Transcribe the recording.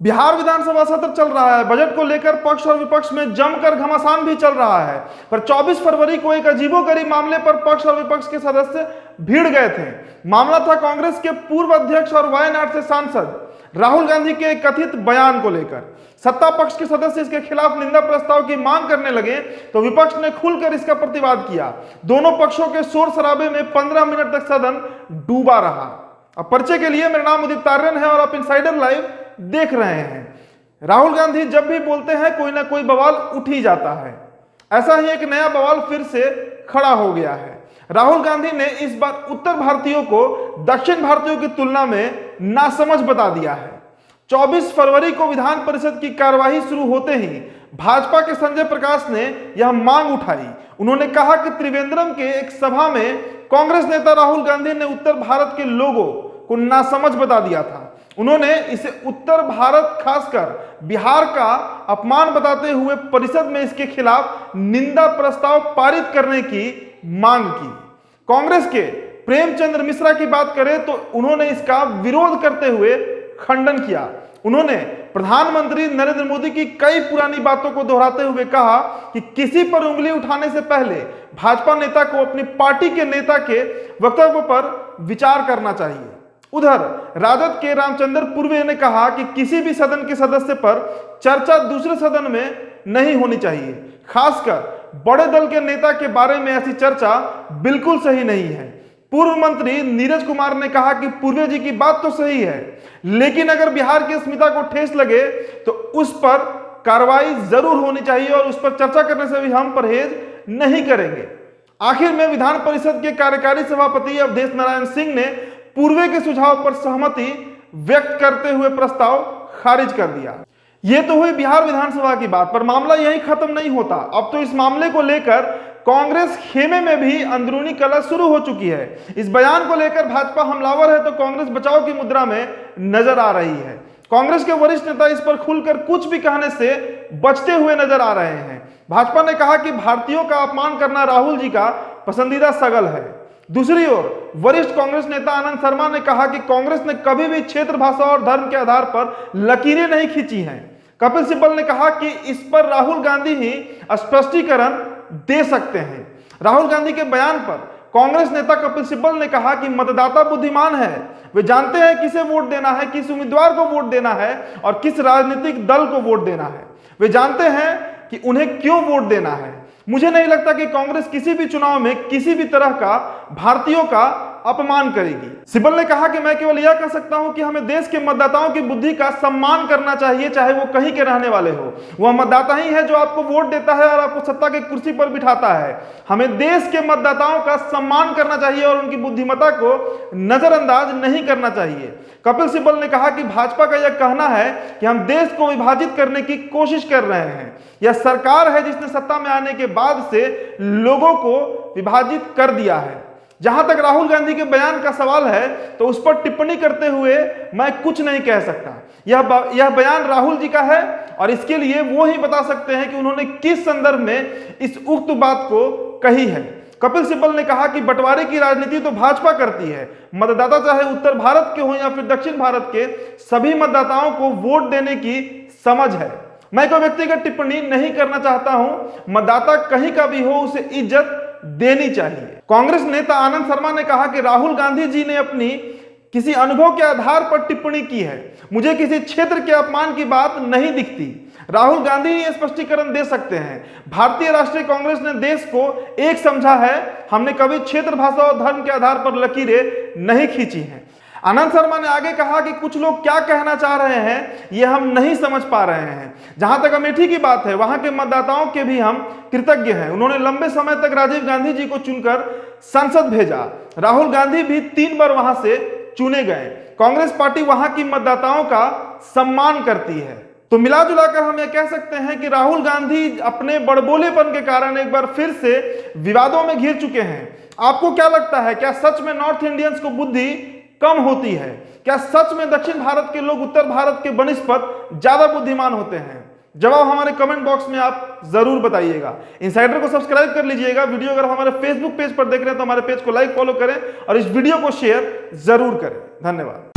बिहार विधानसभा सत्र चल रहा है। बजट को लेकर पक्ष और विपक्ष में जमकर घमासान भी चल रहा है। पर 24 फरवरी को एक अजीबोगरीब मामले पर पक्ष और विपक्ष के सदस्य भीड़ गए थे। मामला था कांग्रेस के पूर्व अध्यक्ष और वायनाड से सांसद राहुल गांधी के कथित बयान को लेकर। सत्ता पक्ष के सदस्य इसके खिलाफ निंदा प्रस्ताव की मांग करने लगे तो विपक्ष ने खुलकर इसका प्रतिवाद किया। दोनों पक्षों के शोर शराबे में 15 मिनट तक सदन डूबा रहा। अब परिचय के लिए मेरा नाम उदित तारियन है और आप इनसाइडर लाइव देख रहे हैं। राहुल गांधी जब भी बोलते हैं कोई ना कोई बवाल उठ ही जाता है। ऐसा ही एक नया बवाल फिर से खड़ा हो गया है। राहुल गांधी ने इस बार उत्तर भारतीयों को दक्षिण भारतीयों की तुलना में नासमझ बता दिया है। 24 फरवरी को विधान परिषद की कार्यवाही शुरू होते ही भाजपा के संजय प्रकाश ने यह मांग उठाई। उन्होंने कहा कि त्रिवेंद्रम के एक सभा में कांग्रेस नेता राहुल गांधी ने उत्तर भारत के लोगों को नासमझ बता दिया था। उन्होंने इसे उत्तर भारत खासकर बिहार का अपमान बताते हुए परिषद में इसके खिलाफ निंदा प्रस्ताव पारित करने की मांग की। कांग्रेस के प्रेमचंद्र मिश्रा की बात करें तो उन्होंने इसका विरोध करते हुए खंडन किया। उन्होंने प्रधानमंत्री नरेंद्र मोदी की कई पुरानी बातों को दोहराते हुए कहा कि किसी पर उंगली उठाने से पहले भाजपा नेता को अपनी पार्टी के नेता के वक्तव्य पर विचार करना चाहिए। उधर राजद के रामचंद्र पूर्वे ने कहा कि किसी भी सदन के सदस्य पर चर्चा दूसरे सदन में नहीं होनी चाहिए। खासकर बड़े दल के नेता के बारे में ऐसी चर्चा बिल्कुल सही नहीं है। पूर्व मंत्री नीरज कुमार ने कहा कि पूर्वे जी की बात तो सही है, लेकिन अगर बिहार की अस्मिता को ठेस लगे तो उस पर कार्रवाई जरूर होनी चाहिए और उस पर चर्चा करने से भी हम परहेज नहीं करेंगे। आखिर में विधान परिषद के कार्यकारी सभापति अवधेश नारायण सिंह ने पूर्वे के सुझाव पर सहमति व्यक्त करते हुए प्रस्ताव खारिज कर दिया। यह तो हुई बिहार विधानसभा की बात, पर मामला यहीं खत्म नहीं होता। अब तो इस मामले को लेकर कांग्रेस खेमे में भी अंदरूनी कलह शुरू हो चुकी है। इस बयान को लेकर भाजपा हमलावर है तो कांग्रेस बचाव की मुद्रा में नजर आ रही है। कांग्रेस के वरिष्ठ नेता इस पर खुलकर कुछ भी कहने से बचते हुए नजर आ रहे हैं। भाजपा ने कहा कि भारतीयों का अपमान करना राहुल जी का पसंदीदा सगल है। दूसरी ओर वरिष्ठ कांग्रेस नेता आनंद शर्मा ने कहा कि कांग्रेस ने कभी भी क्षेत्र, भाषा और धर्म के आधार पर लकीरें नहीं खींची हैं। कपिल सिब्बल ने कहा कि इस पर राहुल गांधी ही स्पष्टीकरण दे सकते हैं। राहुल गांधी के बयान पर कांग्रेस नेता कपिल सिब्बल ने कहा कि मतदाता बुद्धिमान है, वे जानते हैं किसे वोट देना है, किस उम्मीदवार को वोट देना है और किस राजनीतिक दल को वोट देना है। वे जानते हैं कि उन्हें क्यों वोट देना है। मुझे नहीं लगता कि कांग्रेस किसी भी चुनाव में किसी भी तरह का भारतीयों का अपमान करेगी। सिब्बल ने कहा कि मैं केवल यह कह सकता हूं कि हमें देश के मतदाताओं की बुद्धि का सम्मान करना चाहिए, चाहे वो कहीं के रहने वाले हो। वह मतदाता ही है जो आपको वोट देता है और आपको सत्ता की कुर्सी पर बिठाता है। हमें देश के मतदाताओं का सम्मान करना चाहिए और उनकी बुद्धिमत्ता को नजरअंदाज नहीं करना चाहिए। कपिल सिब्बल ने कहा कि भाजपा का यह कहना है कि हम देश को विभाजित करने की कोशिश कर रहे हैं। यह सरकार है जिसने सत्ता में आने के बाद से लोगों को विभाजित कर दिया है। जहां तक राहुल गांधी के बयान का सवाल है तो उस पर टिप्पणी करते हुए मैं कुछ नहीं कह सकता। यह बयान राहुल जी का है और इसके लिए वो ही बता सकते हैं कि उन्होंने किस संदर्भ में इस उक्त बात को कही है। कपिल सिब्बल ने कहा कि बंटवारे की राजनीति तो भाजपा करती है। मतदाता चाहे उत्तर भारत के हो या फिर दक्षिण भारत के, सभी मतदाताओं को वोट देने की समझ है। मैं कोई व्यक्तिगत टिप्पणी नहीं करना चाहता हूं। मतदाता कहीं का भी हो, उसे इज्जत देनी चाहिए। कांग्रेस नेता आनंद शर्मा ने कहा कि राहुल गांधी जी ने अपनी किसी अनुभव के आधार पर टिप्पणी की है। मुझे किसी क्षेत्र के अपमान की बात नहीं दिखती। राहुल गांधी ही स्पष्टीकरण दे सकते हैं। भारतीय राष्ट्रीय कांग्रेस ने देश को एक समझा है। हमने कभी क्षेत्र, भाषा और धर्म के आधार पर लकीरें नहीं खींची हैं। आनंद शर्मा ने आगे कहा कि कुछ लोग क्या कहना चाह रहे हैं यह हम नहीं समझ पा रहे हैं। जहां तक अमेठी की बात है, वहां के मतदाताओं के भी हम कृतज्ञ हैं। उन्होंने लंबे समय तक राजीव गांधी जी को चुनकर संसद भेजा। राहुल गांधी भी 3 बार वहां से चुने गए। कांग्रेस पार्टी वहां की मतदाताओं का सम्मान करती है। तो मिला जुलाकर हम यह कह सकते हैं कि राहुल गांधी अपने बड़बोलेपन के कारण एक बार फिर से विवादों में घिर चुके हैं। आपको क्या लगता है, क्या सच में नॉर्थ इंडियंस को बुद्धि कम होती है? क्या सच में दक्षिण भारत के लोग उत्तर भारत के बनिस्पत ज्यादा बुद्धिमान होते हैं? जवाब हमारे कमेंट बॉक्स में आप जरूर बताइएगा। इनसाइडर को सब्सक्राइब कर लीजिएगा। वीडियो अगर हमारे फेसबुक पेज पर देख रहे हैं तो हमारे पेज को लाइक, फॉलो करें और इस वीडियो को शेयर जरूर करें। धन्यवाद।